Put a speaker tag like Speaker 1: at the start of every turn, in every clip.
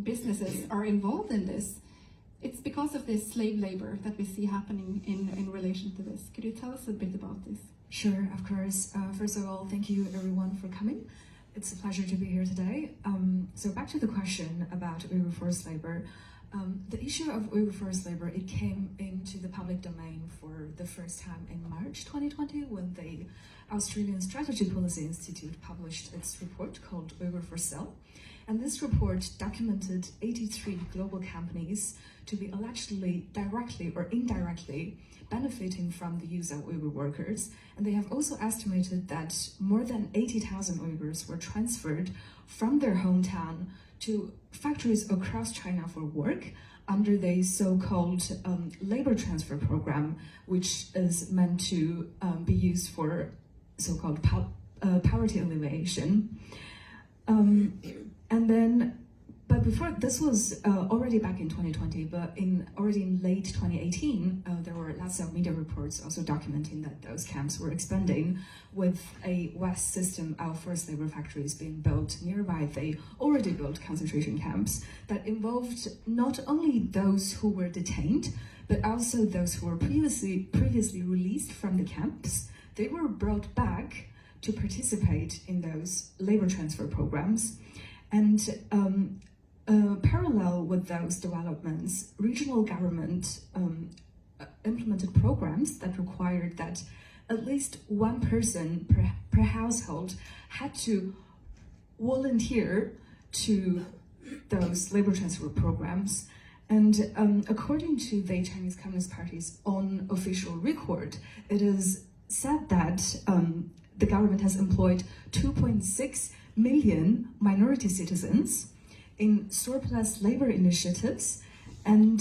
Speaker 1: businesses are involved in this, it's because of this slave labor that we see happening in relation to this. Could you tell us a bit about this?
Speaker 2: Sure, of course. First of all, thank you everyone for coming. It's a pleasure to be here today. So back to the question about Uyghur forced labor. The issue of Uyghur forced labor, it came into the public domain for the first time in March 2020 when the Australian Strategy Policy Institute published its report called Uyghur for Sale. And this report documented 83 global companies to be allegedly directly or indirectly benefiting from the use of Uyghur workers. And they have also estimated that more than 80,000 Uyghurs were transferred from their hometown to factories across China for work under the so-called labor transfer program, which is meant to be used for so-called poverty alleviation. But before, this was already back in 2020, but already in late 2018, there were lots of media reports also documenting that those camps were expanding, with a vast system of forced labor factories being built nearby the already built concentration camps that involved not only those who were detained, but also those who were previously released from the camps. They were brought back to participate in those labor transfer programs. And parallel with those developments, regional government implemented programs that required that at least one person per household had to volunteer to those labor transfer programs. And according to the Chinese Communist Party's own official record, it is said that the government has employed 2.6 million minority citizens in surplus labor initiatives, and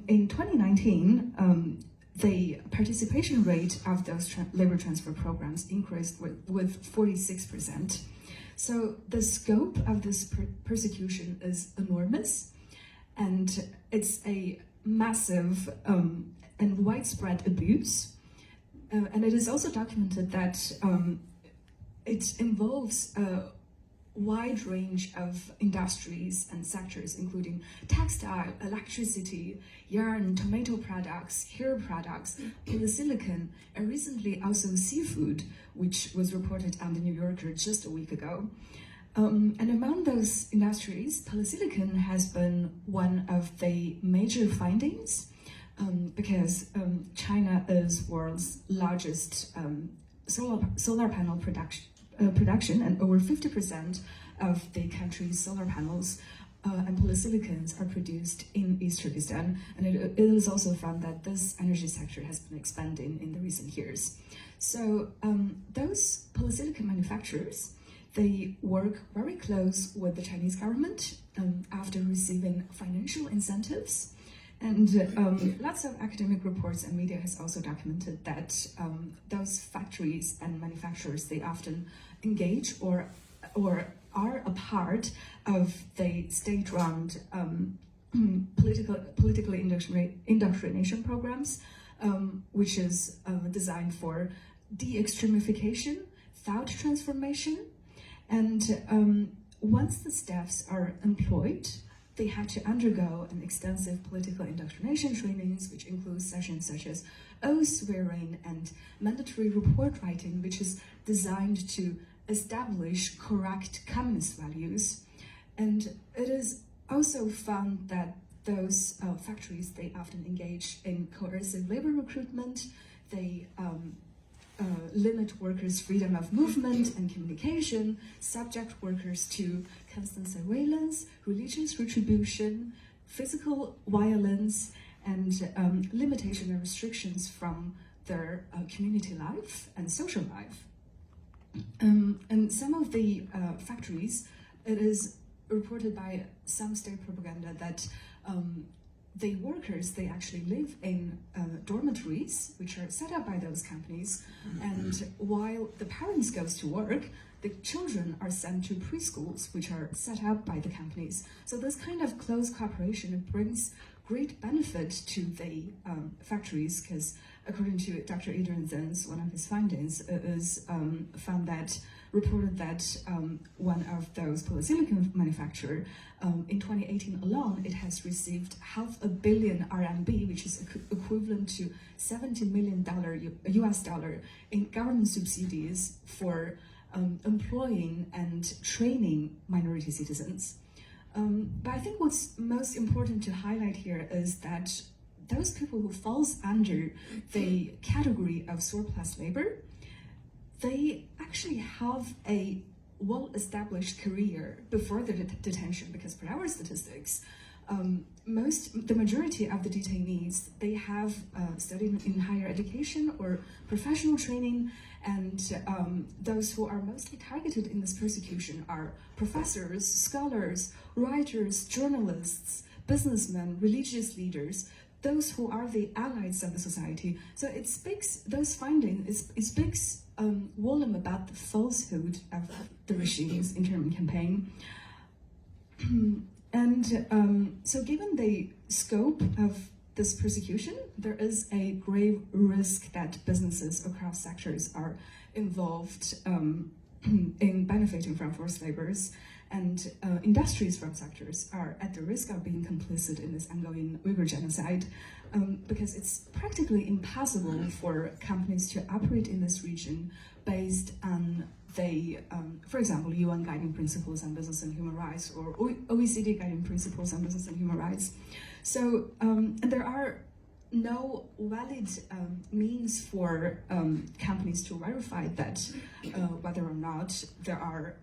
Speaker 2: in 2019, the participation rate of those labor transfer programs increased with 46%. So the scope of this persecution is enormous, and it's a massive and widespread abuse. And it is also documented that it involves a wide range of industries and sectors, including textile, electricity, yarn, tomato products, hair products, polysilicon, and recently also seafood, which was reported on the New Yorker just a week ago. And among those industries, polysilicon has been one of the major findings because China is world's largest solar panel production, and over 50% of the country's solar panels and polysilicons are produced in East Turkestan, and it is also found that this energy sector has been expanding in the recent years. So those polysilicon manufacturers, they work very close with the Chinese government after receiving financial incentives. And lots of academic reports and media has also documented that those factories and manufacturers, they often engage or are a part of the state-run politically indoctrination programs, which is designed for de-extremification, thought transformation. And once the staffs are employed, they have to undergo an extensive political indoctrination trainings, which includes sessions such as oath swearing and mandatory report writing, which is designed to establish correct communist values. And it is also found that those factories, they often engage in coercive labor recruitment. They limit workers' freedom of movement and communication, subject workers to constant surveillance, religious retribution, physical violence, and limitation and restrictions from their community life and social life. And some of the factories, it is reported by some state propaganda that the workers, they actually live in dormitories, which are set up by those companies. And while the parents goes to work, the children are sent to preschools, which are set up by the companies. So this kind of close cooperation, it brings great benefit to the factories, because according to Dr. Adrian Zen's, one of his findings is found that reported that one of those polysilicon manufacturers, in 2018 alone, it has received $500 million RMB, which is equivalent to $70 million US dollar in government subsidies for employing and training minority citizens. But I think what's most important to highlight here is that those people who falls under the category of surplus labor, they actually have a well-established career before the detention, because per our statistics, the majority of the detainees, they have studied in higher education or professional training, and those who are mostly targeted in this persecution are professors, scholars, writers, journalists, businessmen, religious leaders, those who are the allies of the society. So it speaks, those findings, it speaks volume about the falsehood of the regime's interim campaign. And so given the scope of this persecution, there is a grave risk that businesses across sectors are involved in benefiting from forced labors, and industries from sectors are at the risk of being complicit in this ongoing Uyghur genocide, because it's practically impossible for companies to operate in this region based on the, for example, UN Guiding Principles on Business and Human Rights, or OECD Guiding Principles on Business and Human Rights. So, and there are no valid means for companies to verify that whether or not there are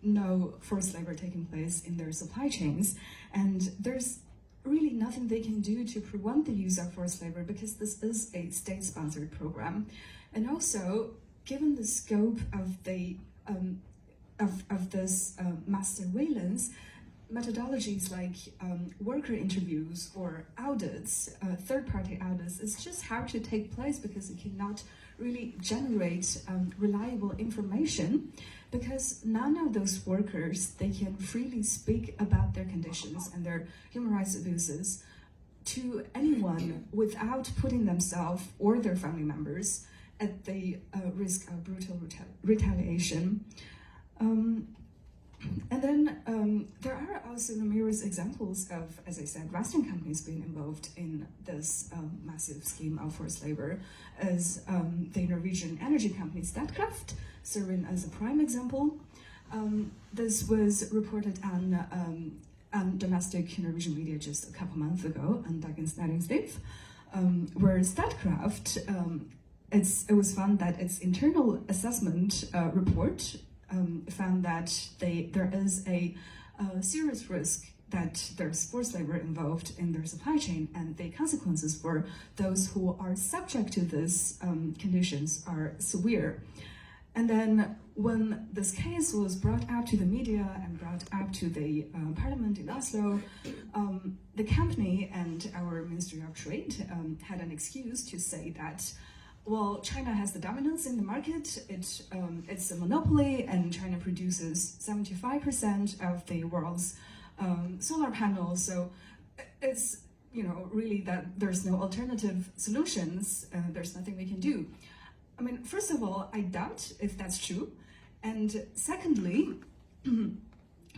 Speaker 2: no forced labor taking place in their supply chains, and there's really nothing they can do to prevent the use of forced labor, because this is a state-sponsored program. And also, given the scope of the of this mass surveillance, methodologies like worker interviews or audits, third-party audits, it's just hard to take place because it cannot really generate reliable information, because none of those workers, they can freely speak about their conditions and their human rights abuses to anyone without putting themselves or their family members at the risk of brutal retaliation. And then there are also numerous examples of, as I said, Western companies being involved in this massive scheme of forced labor, as the Norwegian energy company Statkraft, serving as a prime example. This was reported on domestic Norwegian media just a couple months ago on Dagens Næringsliv, where Statkraft, it was found that its internal assessment report found that there is a serious risk that there's forced labor involved in their supply chain, and the consequences for those who are subject to these conditions are severe. And then when this case was brought up to the media and brought up to the parliament in Oslo, the company and our Ministry of Trade had an excuse to say that, well, China has the dominance in the market, it's a monopoly, and China produces 75% of the world's solar panels, so it's, really that there's no alternative solutions, there's nothing we can do. I mean, first of all, I doubt if that's true, and secondly,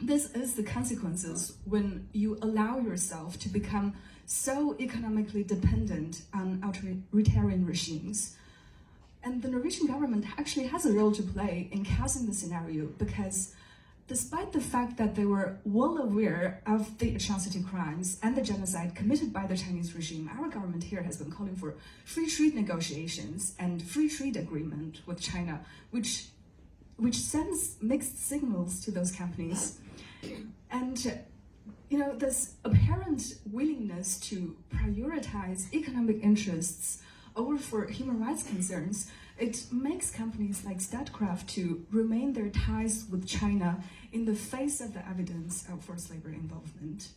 Speaker 2: this is the consequences when you allow yourself to become so economically dependent on authoritarian regimes. And the Norwegian government actually has a role to play in causing the scenario, because despite the fact that they were well aware of the atrocity crimes and the genocide committed by the Chinese regime, our government here has been calling for free trade negotiations and free trade agreement with China, which sends mixed signals to those companies. And this apparent willingness to prioritize economic interests over for human rights concerns, it makes companies like Statkraft to remain their ties with China in the face of the evidence of forced labor involvement.